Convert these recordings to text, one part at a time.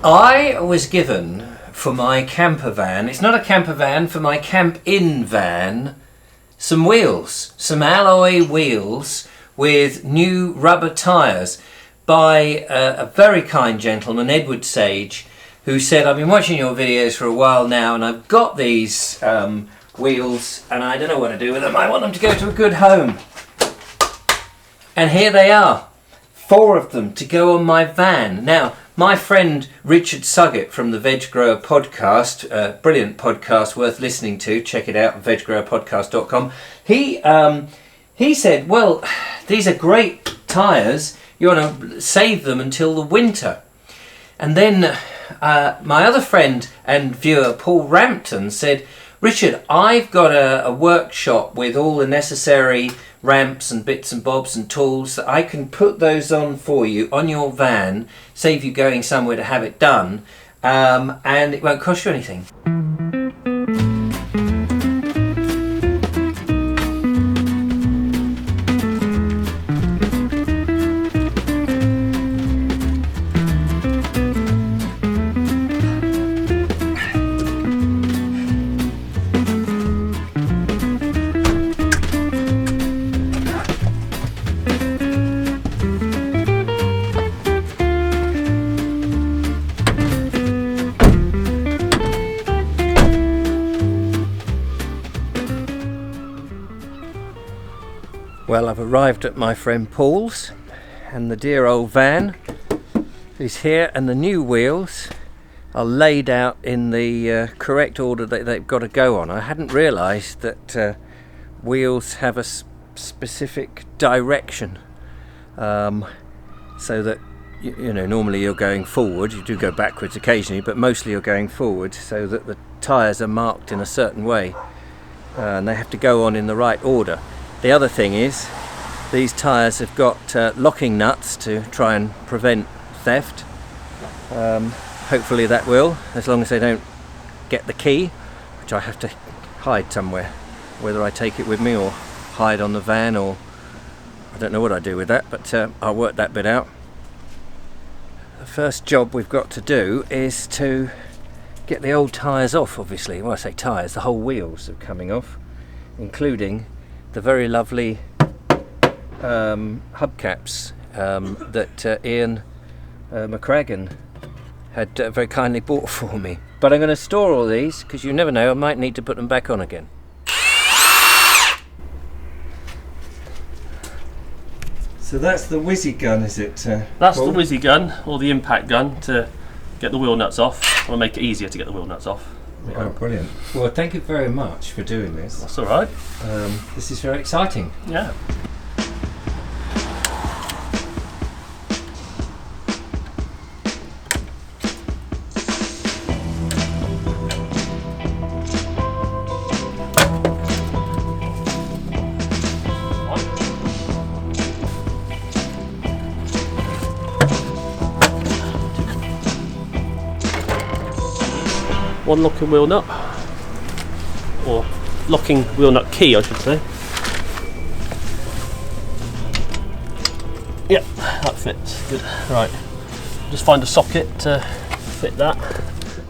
I was given for my camper van, it's not a camper van, for my camp-in van, some wheels, some alloy wheels with new rubber tyres by a very kind gentleman, Edward Sage, who said, I've been watching your videos for a while now and I've got these wheels and I don't know what to do with them. I want them to go to a good home. And here they are, 4 of them to go on my van. Now, my friend Richard Suggett from the Veg Grower podcast, brilliant podcast worth listening to, check it out at veggrowerpodcast.com. He said, well, these are great tyres, you want to save them until the winter. And then my other friend and viewer Paul Rampton said, Richard, I've got a workshop with all the necessary ramps and bits and bobs and tools that I can put those on for you on your van, save you going somewhere to have it done, and it won't cost you anything. Well, I've arrived at my friend Paul's and the dear old van is here, and the new wheels are laid out in the correct order that they've got to go on. I hadn't realised that wheels have a specific direction, so that you know, normally you're going forward, you do go backwards occasionally, but mostly you're going forward, so that the tyres are marked in a certain way and they have to go on in the right order. The other thing is, these tyres have got locking nuts to try and prevent theft. Hopefully that will, as long as they don't get the key, which I have to hide somewhere. Whether I take it with me or hide on the van, or I don't know what I do with that, but I'll work that bit out. The first job we've got to do is to get the old tyres off, obviously. When I say tyres, the whole wheels are coming off, including the very lovely hubcaps that Ian McCracken had very kindly bought for me. But I'm going to store all these because you never know, I might need to put them back on again. So that's the whizzy gun, is it? That's Paul? the whizzy gun, or the impact gun, to get the wheel nuts off. I want to make it easier to get the wheel nuts off. Oh, brilliant. Well, thank you very much for doing this. That's all right. This is very exciting. Yeah. One locking wheel nut, or locking wheel nut key, I should say. Yep, that fits. Good. Right. Just find a socket to fit that.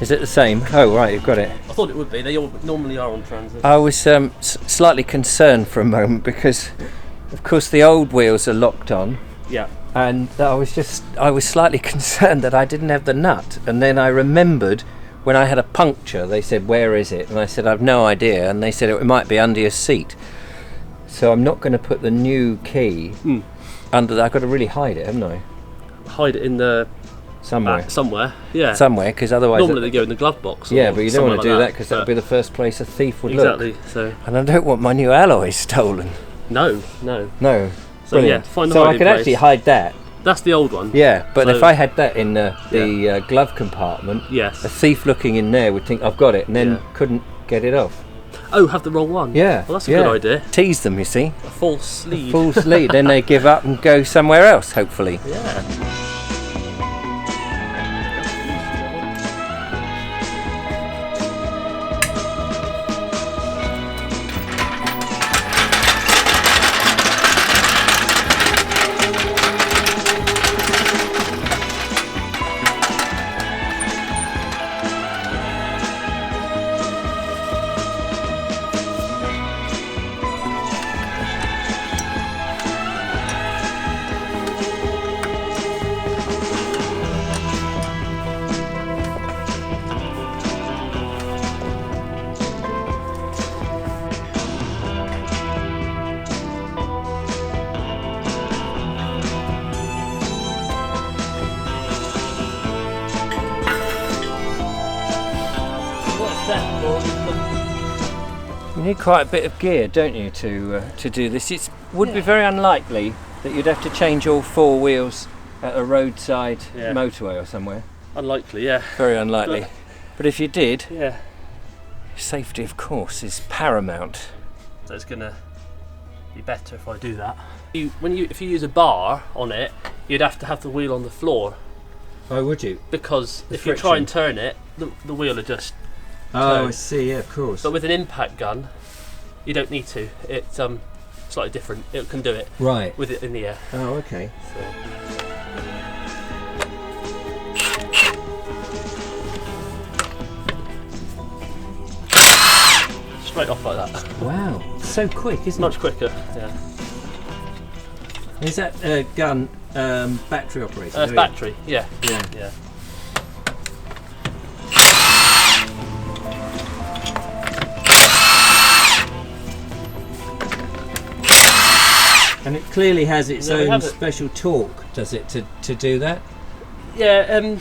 Is it the same? Oh, right, you've got it. I thought it would be. They all normally are on transit. I was slightly concerned for a moment because, of course, the old wheels are locked on. Yeah. And I was slightly concerned that I didn't have the nut. And then I remembered when I had a puncture, they said, where is it? And I said, I've no idea. And they said it might be under your seat. So I'm not going to put the new key under that. I've got to really hide it, haven't I? Hide it in the... Somewhere, yeah. Somewhere, because otherwise... Normally they go in the glove box. Yeah, but you don't want to do that because that would but be the first place a thief would look. Exactly, so... And I don't want my new alloys stolen. No. No. So Brilliant. yeah, find the so hiding I could place. actually hide that. That's the old one. Yeah, but so, if I had that in the glove compartment, yes, a thief looking in there would think I've got it and then couldn't get it off. Oh, have the wrong one? Yeah. Well, that's a good idea. Tease them, you see. A false lead. A false lead, then they give up and go somewhere else, hopefully. Yeah. You need quite a bit of gear, don't you, to do this? It would be very unlikely that you'd have to change all 4 wheels at a roadside motorway or somewhere. Unlikely, yeah. Very unlikely. But if you did, Yeah. safety, of course, is paramount. So it's gonna be better if I do that. If you use a bar on it, you'd have to have the wheel on the floor. Oh, would you? Because if friction. you try and turn it, the wheel will just Oh, turn. I see. Yeah, of course. But with an impact gun, you don't need to. It's slightly different. It can do it Right. with it in the air. Oh, okay. So. Straight off like that. Wow, so quick, isn't Much quicker. Yeah. it? Is that gun battery operated? It's battery. Yeah. Yeah. Yeah. And it clearly has its Yeah, we own have it. special torque, does it, to do that? Yeah.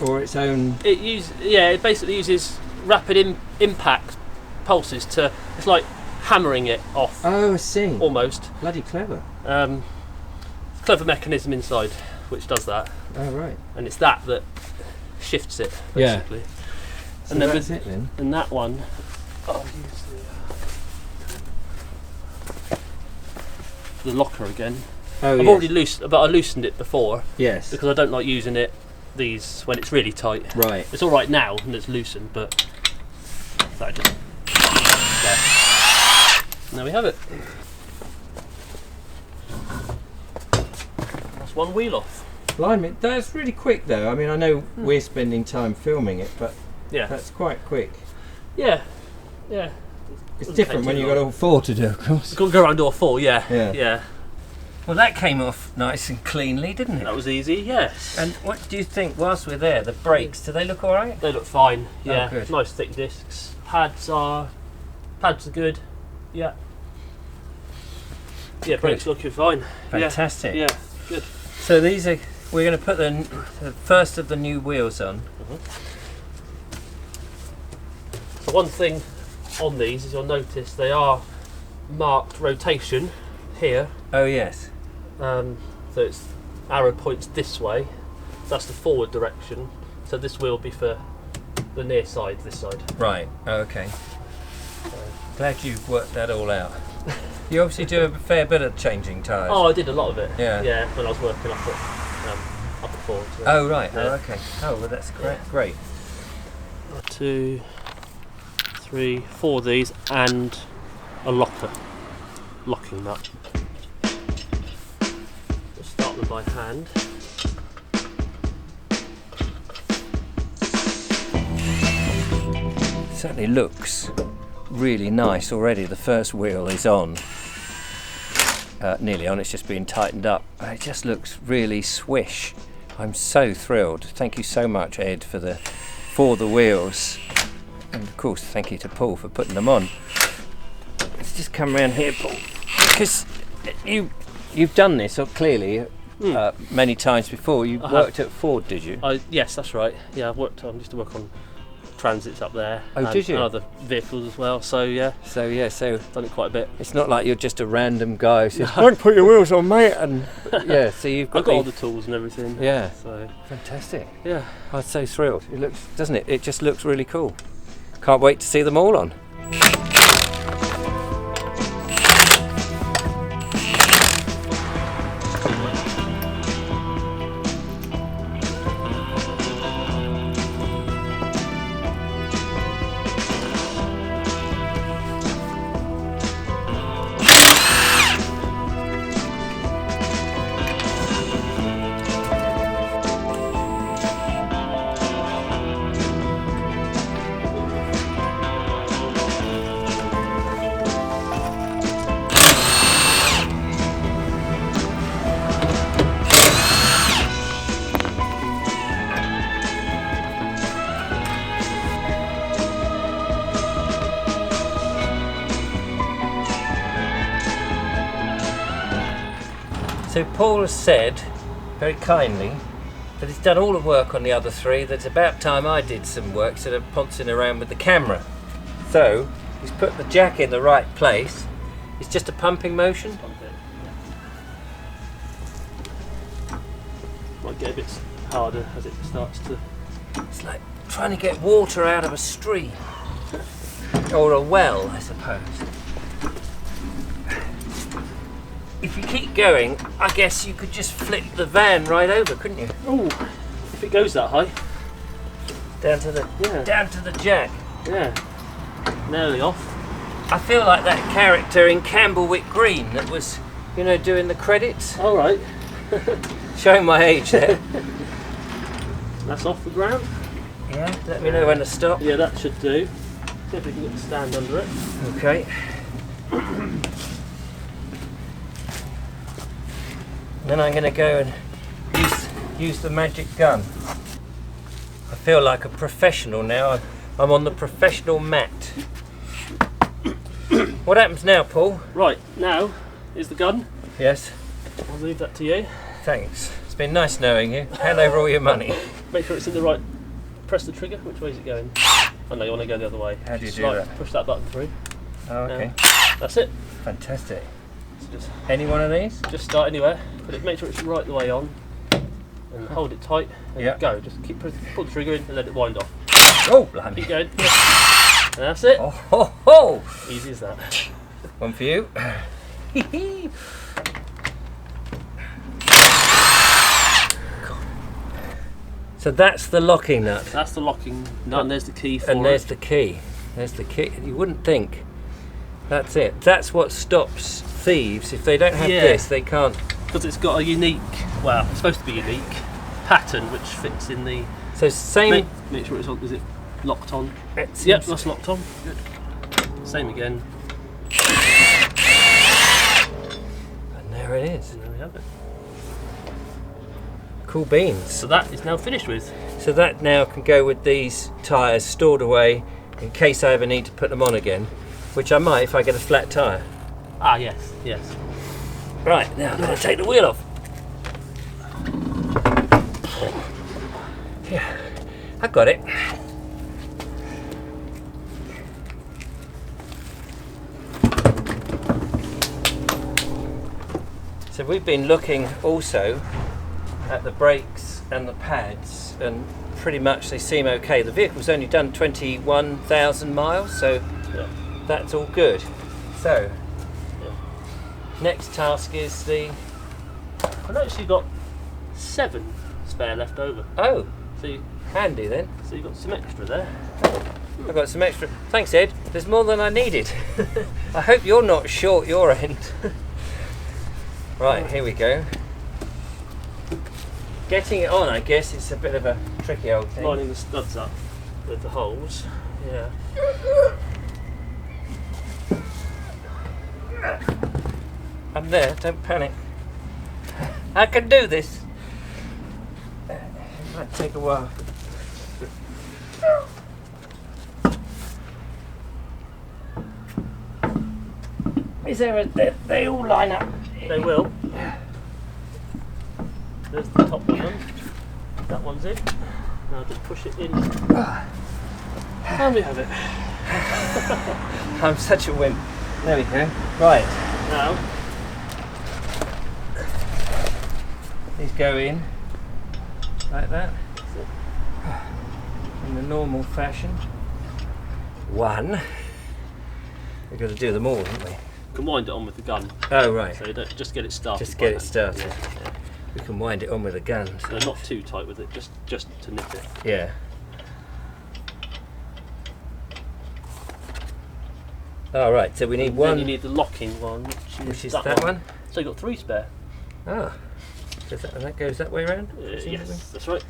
Or its own... It basically uses rapid impact pulses to. It's like hammering it off. Oh, I see. Almost. Bloody clever. Clever mechanism inside which does that, Oh, right. and it's that shifts it Yeah. basically. So And then that's it then. And that one, I'll use the locker again. Oh, I've yes. already but I loosened it before Yes. because I don't like using these when it's really tight. Right. It's all right now and it's loosened, but that just there. And there we have it. That's one wheel off. Blimey, that's really quick though. I mean, I know we're spending time filming it, but Yeah. that's quite quick. Yeah. Yeah. It's Doesn't different take when too you've got long. all 4 to do, of course. Go around door 4, yeah. Yeah. Yeah. Well, that came off nice and cleanly, didn't it? That was easy, yes. And what do you think, whilst we're there, the brakes, do they look all right? They look fine, yeah. good. Nice thick discs. Pads are good, yeah. Yeah, brakes looking fine. Fantastic. Yeah, good. So these are, we're going to put the first of the new wheels on. So one thing on these is you'll notice they are marked rotation here. Oh, yes. So it's arrow points this way. That's the forward direction. So this wheel will be for the near side, this side. Right, oh, okay. Glad you've worked that all out. You obviously do a fair bit of changing tyres. Oh, I did a lot of it. Yeah. Yeah, when I was working up at Ford. So. Oh, right. Yeah. Oh, okay. Oh, well, that's great. Yeah. Great. 2, 3, 4 of these and a locking nut. We'll start them by hand. Certainly looks really nice already. The first wheel is on. Nearly on, it's just being tightened up. It just looks really swish. I'm so thrilled. Thank you so much, Ed, for the wheels. And of course, thank you to Paul for putting them on. Let's just come around here, Paul. Because you've done this, clearly, many times before. You worked at Ford, did you? Yes, that's right. Yeah, I used to work on transits up there. Oh, did you? And other vehicles as well. So yeah, So done it quite a bit. it's not like you're just a random guy who says, "Don't put your wheels on, mate." And yeah, so you've got, I've got all the tools and everything. Yeah, So fantastic. yeah. I'm so thrilled. It looks, doesn't it? It just looks really cool. Can't wait to see them all on. So Paul has said, very kindly, that he's done all the work on the other 3, that it's about time I did some work instead of poncing around with the camera. So, He's put the jack in the right place. It's just a pumping motion. Pump it. Yeah. Might get a bit harder as it starts to. It's like trying to get water out of a stream. Or a well, I suppose. If you keep going, I guess you could just flip the van right over, couldn't you? Oh, if it goes that high. Down to the jack. Yeah. Nearly off. I feel like that character in Campbellwick Green that was, you know, doing the credits. All right. Showing my age there. That's off the ground. Yeah, let me know when to stop. Yeah, that should do. See if we can get the stand under it. Okay. Then I'm going to go and use the magic gun. I feel like a professional now. I'm on the professional mat. What happens now, Paul? Right, now is the gun. Yes. I'll leave that to you. Thanks. It's been nice knowing you. Hand over all your money. Make sure it's in the right. Press the trigger. Which way is it going? Oh no, you want to go the other way. How do you Just do that? Push that button through. Oh, okay. That's it. Fantastic. So just Any one of these? start anywhere. Put it. Make sure it's right the way on. And hold it tight. And Yeah. go. Just pull the trigger in and let it wind off. Oh, blimey. Keep going. And that's it. Oh, ho, ho. Easy as that. One for you. So that's the locking nut. That's the locking nut. And there's the key for And there's it. the key. There's the key. You wouldn't think. That's it. That's what stops thieves. If they don't have Yeah. this, they can't. Because it's got a unique. Well, it's supposed to be unique pattern which fits in the. So same. Make sure it's on. Is it locked on? It's- Yep, that's locked on. Good. Same again. And there it is. And there we have it. Cool beans. So that is now finished with. So that now can go with these tyres stored away in case I ever need to put them on again, which I might if I get a flat tyre. Ah, yes, yes. Right, now I'm going to take the wheel off. Yeah, I got it. So we've been looking also at the brakes and the pads, and pretty much they seem okay. The vehicle's only done 21,000 miles, so Yeah. that's all good. So, Yeah. next task is the... I noticed you've got 7 spare left over. Oh, So, handy then. so you've got some extra there. I've got some extra. Thanks, Ed. There's more than I needed. I hope you're not short your end. Right, here we go. Getting it on, I guess, it's a bit of a tricky old thing. Lining the studs up with the holes. Yeah. I'm there, don't panic. I can do this. It might take a while. Is there a... They all line up. They will. There's the top one. That one's in. Now just push it in. And we have it. I'm such a wimp. There we go. Right. Now, These go in like that in the normal fashion. One. We've got to do them all, haven't we? you can wind it on with the gun. Oh right. So you don't just get it started. Just by get it hand. started. Yeah. We can wind it on with a gun. So not too tight with it, just to nip it. Yeah. All right. So we need Then one. you need the locking one, which is that one. So you've got 3 spare. Ah. Does that, and that goes that way around? Yes, that's right.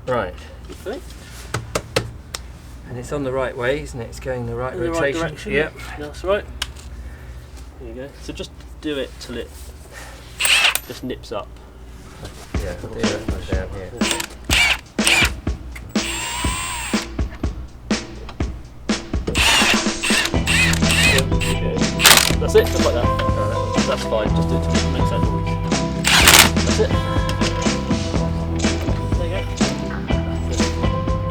Right. Okay. And it's on the right way, isn't it? It's going the right In the rotation. right direction. Yep. That's right. There you go. So just do it till it just nips up. Yeah. Do that one down here. That's it, just like that. That's fine, just do it till it makes that noise. That's it. There you go.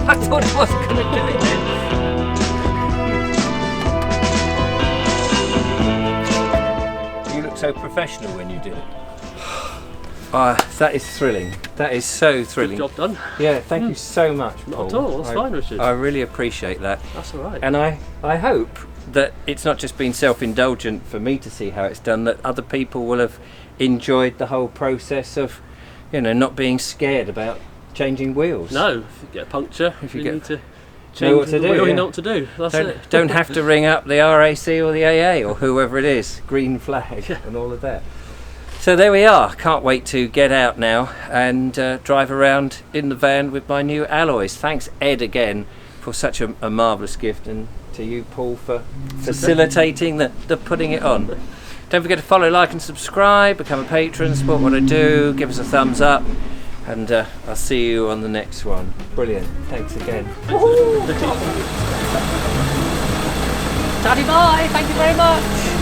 I thought I wasn't going to do it then. You look so professional when you did it. That is thrilling. That is so thrilling. Good job done. Yeah, thank you so much, Paul. Not at all, that's fine, Richard. I really appreciate that. That's all right. And I hope that it's not just been self-indulgent for me to see how it's done, that other people will have enjoyed the whole process of, you know, not being scared about changing wheels. No, if you get a puncture, If you you get- need to know change what to the do, wheel, yeah. you know what to do. That's it. Don't have to ring up the RAC or the AA or whoever it is, green flag and all of that. So there we are. Can't wait to get out now and drive around in the van with my new alloys. Thanks, Ed, again for such a marvellous gift, and to you, Paul, for facilitating the putting it on. Don't forget to follow, like and subscribe, become a patron, support what I do, give us a thumbs up, and I'll see you on the next one. Brilliant. Thanks again. Daddy, bye. Thank you very much.